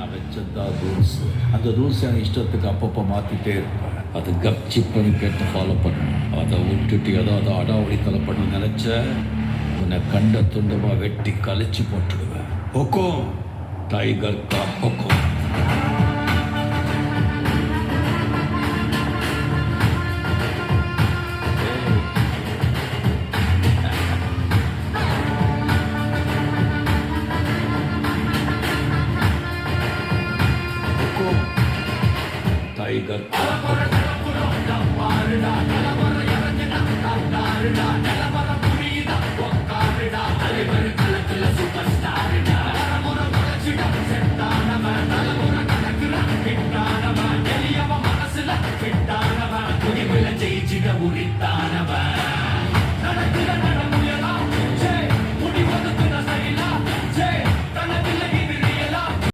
நான் வச்சதான் ரூல்ஸ். அந்த ரூல்ஸ் என் இஷ்டத்துக்கு அப்பப்போ மாற்றிட்டே இருப்பேன். அது கப்சிப்புன்னு கேட்டு ஃபாலோ பண்ணணும். அதை விட்டுட்டு ஏதாவது அடாவடித்தலை பண்ண நினச்ச உன்னை கண்ட துண்டமாக வெட்டி கழிச்சு போட்டுடுவேன். ஹொக்கோம் டைகர் கா ஹொக்கோம். டைகர் கா ஹொக்கோம்.